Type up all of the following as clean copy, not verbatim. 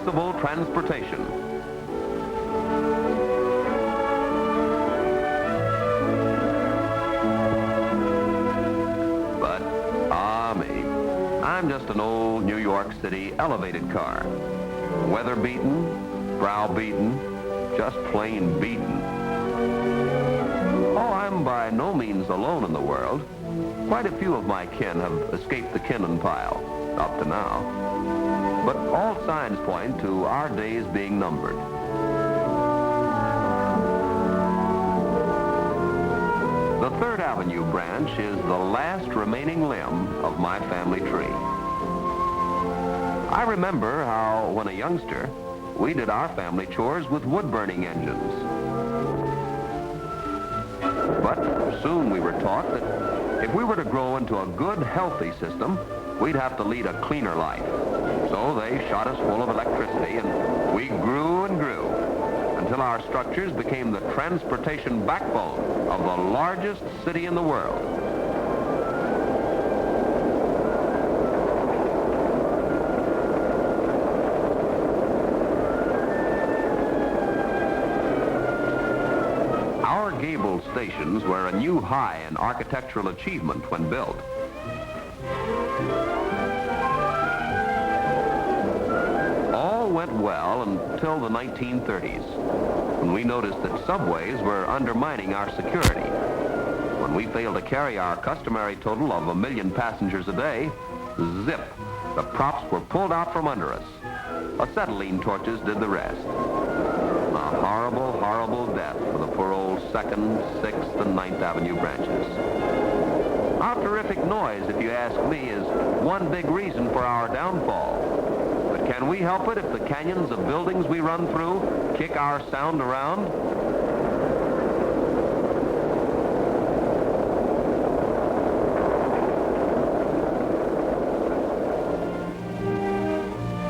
flexible transportation. But, me, I'm just an old New York City elevated car. Weather-beaten, brow-beaten, just plain beaten. Oh, I'm by no means alone in the world. Quite a few of my kin have escaped the Kinnan pile, up to now. But all signs point to our days being numbered. The 3rd Avenue branch is the last remaining limb of my family tree. I remember how, when a youngster, we did our family chores with wood-burning engines. But soon we were taught that if we were to grow into a good, healthy system, we'd have to lead a cleaner life. So they shot us full of electricity, and we grew and grew until our structures became the transportation backbone of the largest city in the world. Our gable stations were a new high in architectural achievement when built. All went well until the 1930s, when we noticed that subways were undermining our security. When we failed to carry our customary total of 1 million passengers a day, zip, the props were pulled out from under us. Acetylene torches did the rest. A horrible, horrible death for the poor old 2nd, 6th, and 9th Avenue branches. Our terrific noise, if you ask me, is one big reason for our downfall. But can we help it if the canyons of buildings we run through kick our sound around?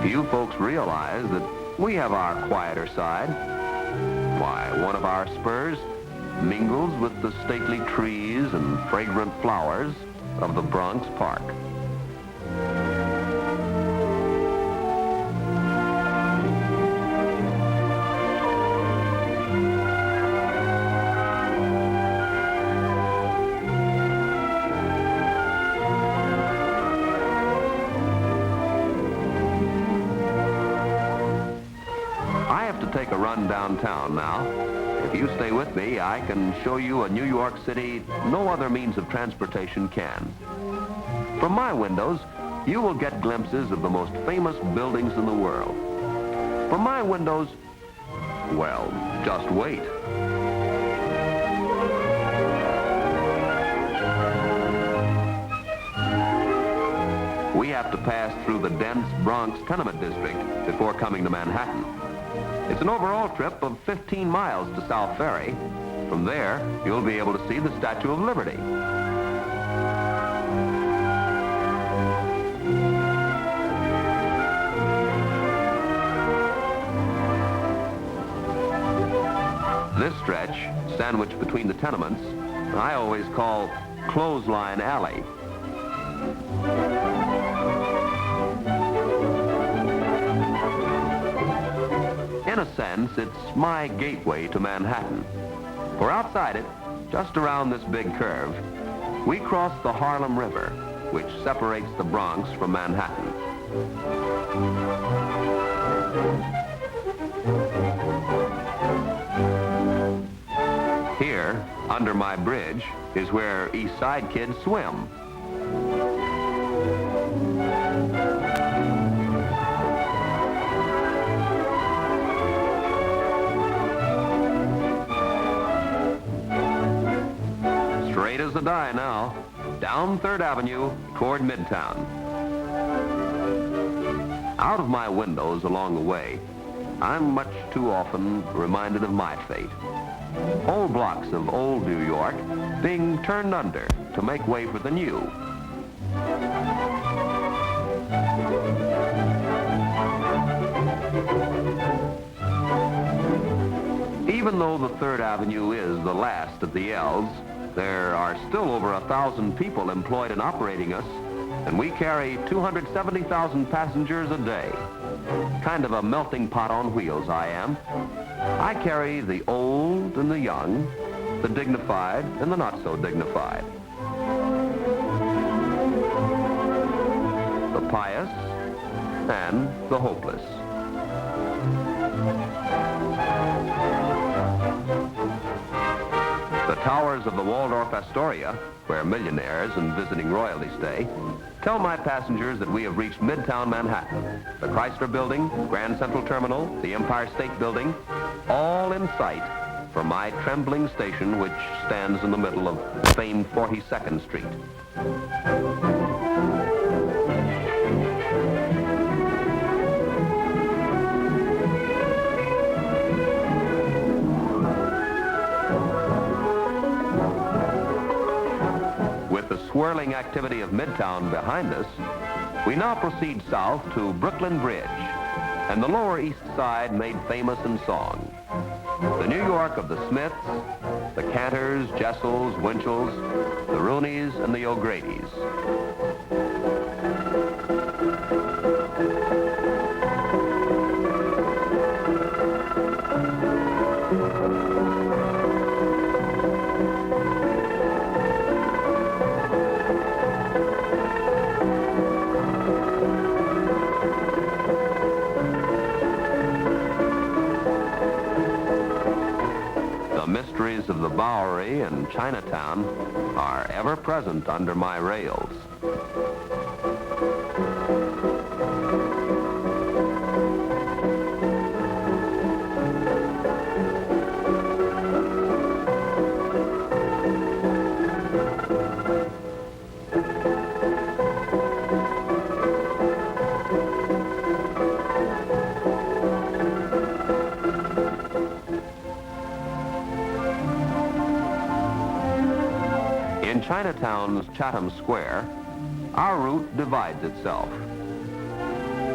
Few folks realize that we have our quieter side. Why, one of our spurs mingles with the stately trees and fragrant flowers of the Bronx Park. I have to take a run downtown now. If you stay with me, I can show you a New York City no other means of transportation can. From my windows, you will get glimpses of the most famous buildings in the world. From my windows, well, just wait. We have to pass through the dense Bronx tenement district before coming to Manhattan. It's an overall trip of 15 miles to South Ferry. From there, you'll be able to see the Statue of Liberty. This stretch, sandwiched between the tenements, I always call Clothesline Alley. In a sense, it's my gateway to Manhattan. For outside it, just around this big curve, we cross the Harlem River, which separates the Bronx from Manhattan. Here, under my bridge, is where East Side kids swim. Straight as a die now, down 3rd Avenue toward Midtown. Out of my windows along the way, I'm much too often reminded of my fate. Whole blocks of old New York being turned under to make way for the new. Even though the 3rd Avenue is the last of the L's, there are still over 1,000 people employed in operating us, and we carry 270,000 passengers a day. Kind of a melting pot on wheels, I am. I carry the old and the young, the dignified and the not so dignified, the pious and the hopeless. The towers of the Waldorf Astoria, where millionaires and visiting royalty stay, tell my passengers that we have reached Midtown Manhattan. The Chrysler Building, Grand Central Terminal, the Empire State Building, all in sight from my trembling station, which stands in the middle of famed 42nd Street. With the swirling activity of Midtown behind us, we now proceed south to Brooklyn Bridge and the Lower East Side made famous in song. The New York of the Smiths, the Cantors, Jessels, Winchells, the Rooneys, and the O'Grady's. The mysteries of the Bowery and Chinatown are ever present under my rails. In Chinatown's Chatham Square, our route divides itself.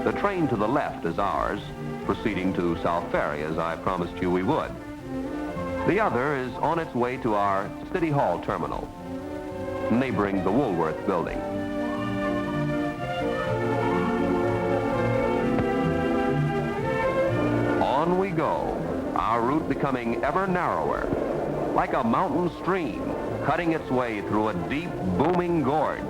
The train to the left is ours, proceeding to South Ferry, as I promised you we would. The other is on its way to our City Hall terminal, neighboring the Woolworth building. On we go, our route becoming ever narrower, like a mountain stream, cutting its way through a deep, booming gorge.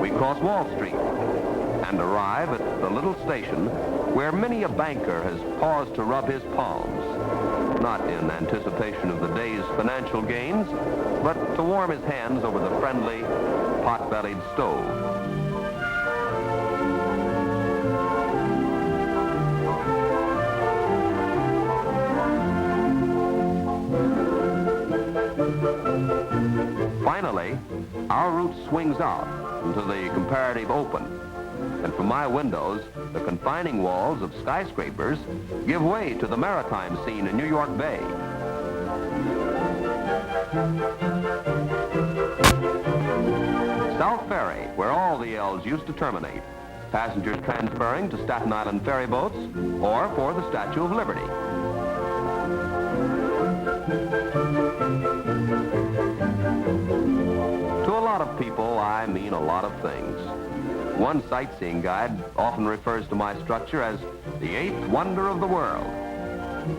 We cross Wall Street and arrive at the little station where many a banker has paused to rub his palms, not in anticipation of the day's financial gains, but to warm his hands over the friendly, pot-bellied stove. Finally, our route swings out into the comparative open, and from my windows, the confining walls of skyscrapers give way to the maritime scene in New York Bay. South Ferry, where all the L's used to terminate, passengers transferring to Staten Island ferry boats or for the Statue of Liberty. To a lot of people, I mean a lot of things. One sightseeing guide often refers to my structure as the eighth wonder of the world.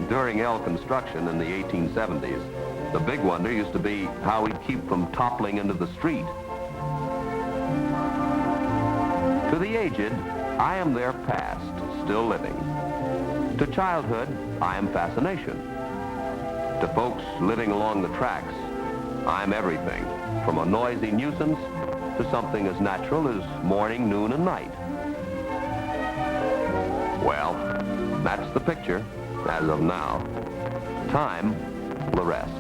During L construction in the 1870s, the big wonder used to be how we'd keep from toppling into the street. To the aged, I am their past, still living. To childhood, I am fascination. To folks living along the tracks, I'm everything, from a noisy nuisance to something as natural as morning, noon, and night. Well, that's the picture, as of now. Time, the rest.